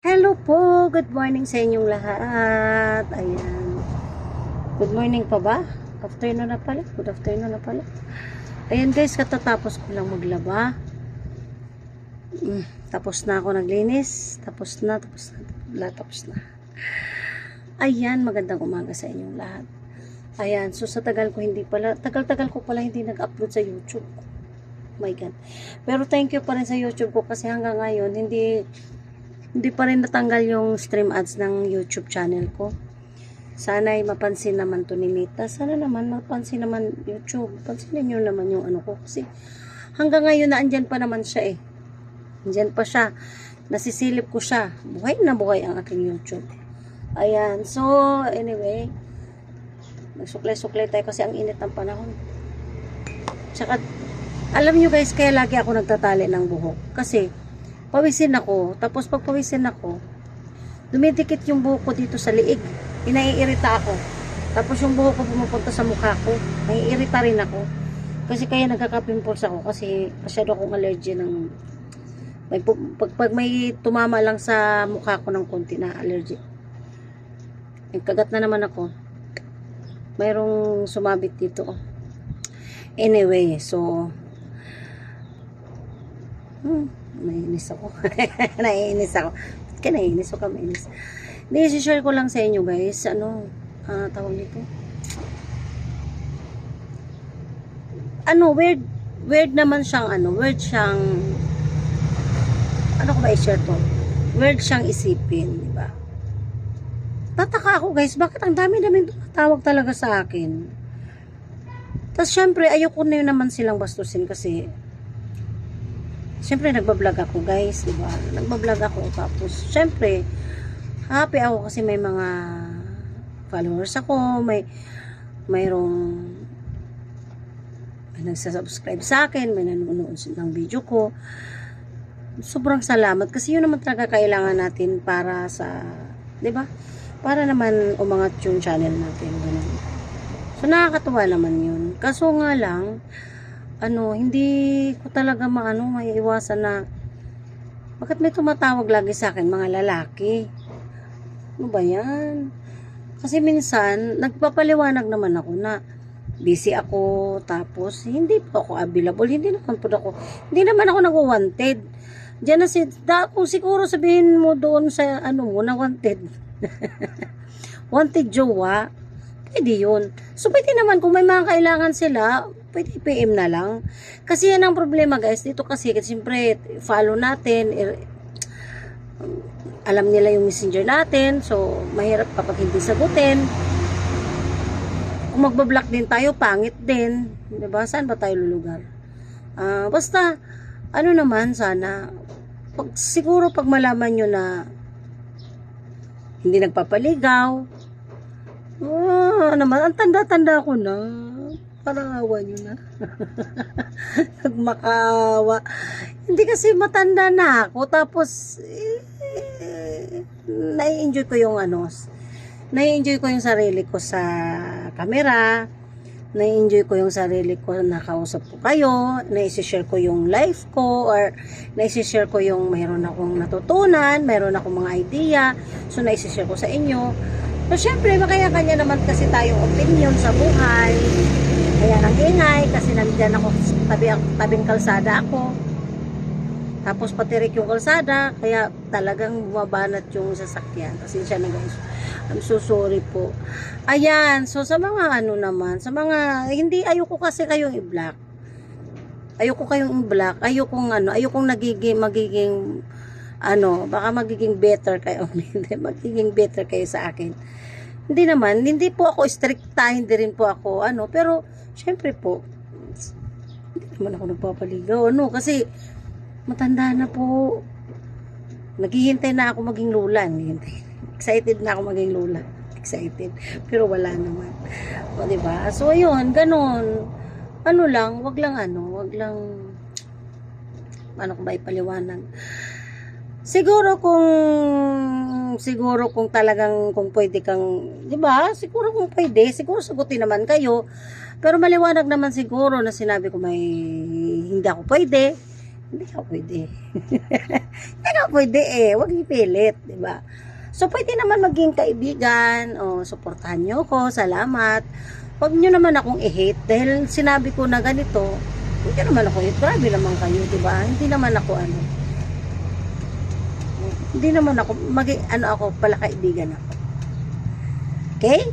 Hello po, good morning sa inyong lahat. Ayan. Good morning pa ba? Afternoon na pala. Good afternoon na pala. Ayan guys, katatapos ko lang maglaba. Tapos na ako naglinis. Tapos na. Ayan, magandang umaga sa inyong lahat. Ayan, so sa tagal ko hindi nag-upload sa YouTube. Oh my God. Pero thank you pa rin sa YouTube ko kasi hanggang ngayon, hindi pa rin natanggal yung stream ads ng YouTube channel ko. Sana ay mapansin naman to ni Mita. Sana naman mapansin naman YouTube. Pansinin nyo naman yung ano ko. Kasi hanggang ngayon na andyan pa naman siya eh. Andyan pa siya. Nasisilip ko siya. Buhay na buhay ang aking YouTube. Ayan. So, anyway. Nagsuklay-suklay tayo kasi ang init ng panahon. Tsaka, alam nyo guys, kaya lagi ako nagtatali ng buhok. Kasi, pawisin ako. Tapos pag pawisin ako, dumidikit yung buhok ko dito sa liig. Inaiirita ako. Tapos yung buhok ko pumupunta sa mukha ko. Naiirita rin ako. Kasi kaya nagkaka-pimples ako kasi masyado akong allergy ng pag may tumama lang sa mukha ko ng konti na allergy. Kagat na naman ako. Mayroong sumabit dito. Anyway, so naiinis ako. Naiinis ako. Ba't ka naiinis? Huwag ka mainis. Share ko lang sa inyo guys. Tawag nito? Weird naman siyang ano ko ba i-share to? Weird siyang isipin, di ba? Tataka ako guys, bakit ang dami-daming tumatawag talaga sa akin? Tapos syempre, ayoko na yun naman silang bastusin kasi syempre, nagbablog ako guys, diba? Nagbablog ako, tapos, syempre, happy ako kasi may mga followers ako, mayroong nagsasubscribe sa akin, may nanonood ng video ko. Sobrang salamat kasi yun naman talaga kailangan natin para sa, diba? Para naman umangat yung channel natin. Ganun. So, nakakatuwa naman yun. Kaso nga lang, hindi ko talaga maiiwasan na bakit may tumatawag lagi sa akin mga lalaki. Ano ba yan? Kasi minsan, nagpapaliwanag naman ako na busy ako, tapos hindi po ako available, hindi naman ako nag-wanted. Diyan na kung siguro sabihin mo doon sa na wanted. Wanted jowa, pwede yun. So, pwede naman kung may mga kailangan sila, pwede PM na lang. Kasi yan ang problema guys. Dito kasi siyempre follow natin. Alam nila yung messenger natin. So, mahirap kapag hindi sagutin. Kung magbablock din tayo, pangit din. Diba? Saan ba tayo lulugar? Basta, naman sana, siguro pag malaman nyo na hindi nagpapaligaw, naman, ang tanda-tanda ko na. Parang awa nyo na. Nagmakawa. Hindi kasi matanda na ako. Tapos, nai-enjoy ko yung nai-enjoy ko yung sarili ko sa camera. Nai-enjoy ko yung sarili ko na kausap ko kayo. Nai-share ko yung life ko. Or nai-share ko yung mayroon akong natutunan. Mayroon akong mga idea. So, nai-share ko sa inyo. So, syempre, kanya-kanya naman kasi tayong opinion sa buhay. Kaya nang ingay kasi nandiyan ako tabing kalsada ako. Tapos patirik yung kalsada, kaya talagang bumabanat yung sasakyan. Pasensya na guys. I'm so sorry po. Ayan, so sa mga sa mga hindi ayoko kasi kayong i-block. Ayokong magiging baka magiging better kayo. Magiging better kayo sa akin. Hindi po ako stricta, hindi rin po ako pero syempre po, hindi naman ako nagpapaligaw, kasi matanda na po. Naghihintay na ako maging lula. Excited na ako maging lula. Excited. Pero wala naman. O, diba? So, ayun, ganun. Wag lang ko ba ipaliwanag? Siguro kung talagang, kung pwede kang, di ba? Siguro kung pwede, siguro sagutin naman kayo. Pero maliwanag naman siguro na sinabi ko may hindi ako pwede. Hindi ka pwede. Hindi ka pwede Huwag ipilit, di ba? So, pwede naman maging kaibigan, o suportahan nyo ko, salamat. Huwag nyo naman akong i-hate, dahil sinabi ko na ganito, huwag nyo naman ako i-hate, grabe naman kayo, di ba? Hindi naman ako hindi naman ako, ako, pala kaibigan ako. Okay?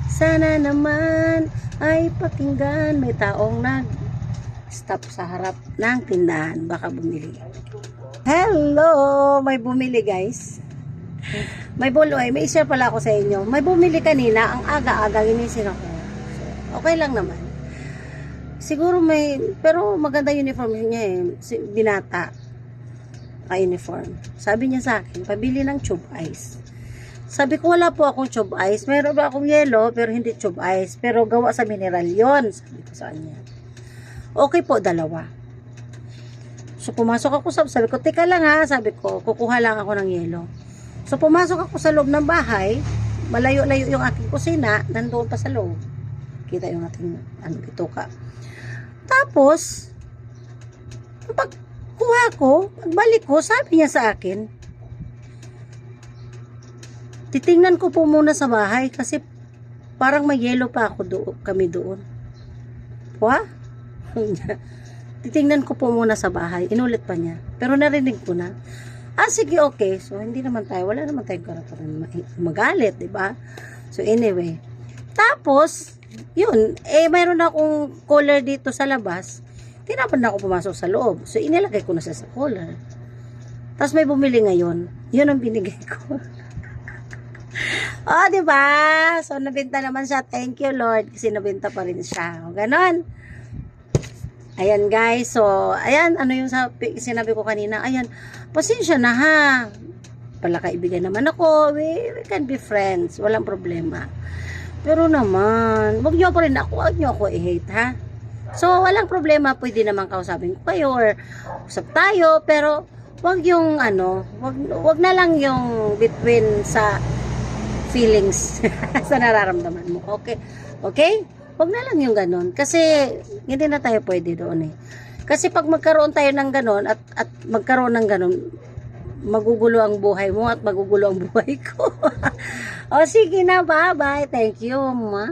Sana naman ay pakinggan, may taong nag-stop sa harap ng tindahan, baka bumili. Hello! May bumili guys. May share pala ako sa inyo. May bumili kanina, ang aga-aga, ginising ako. So, okay lang naman. Siguro pero maganda uniform niya binata. Uniform. Sabi niya sa akin, pabili ng tube ice. Sabi ko, wala po akong tube ice. Meron ba akong yellow, pero hindi tube ice. Pero gawa sa mineral yon, sabi ko sa kanya. Okay po, 2. So, pumasok ako, sabi ko, teka lang ha, sabi ko, kukuha lang ako ng yellow. So, pumasok ako sa loob ng bahay, malayo-layo yung aking kusina, nandoon pa sa loob. Kita yung ating, bituka. Tapos, pagkuha ko, pagbalik ko, sabi niya sa akin, titingnan ko po muna sa bahay, kasi parang may yellow pa ako kami doon. Wah? Titingnan ko po muna sa bahay. Inulit pa niya. Pero narinig ko na. Sige, okay. So, wala naman tayong karapatan magalit, diba? So, anyway. Tapos, yun, mayroon akong collar dito sa labas. Tinapan na ako pumasok sa loob. So, inilagay ko na sa collar. Tapos, may bumili ngayon. Yun ang binigay ko. Diba? So, nabenta naman siya. Thank you, Lord. Kasi nabenta pa rin siya. Ganon. Ayan guys, so ayan, yung sinabi ko kanina, ayan, pasensya na ha, pala kaibigan naman ako, we can be friends, walang problema. Pero naman, wag nyo ako i-hate ha. So walang problema, pwede naman kausapin ko kayo or usap tayo, pero wag yung wag na lang yung between sa feelings sa nararamdaman mo. Okay? Huwag na lang yung ganon. Kasi, hindi na tayo pwede doon Kasi pag magkaroon tayo ng ganon, at magkaroon ng ganon, magugulo ang buhay mo at magugulo ang buhay ko. Sige na, bye-bye. Thank you, ma.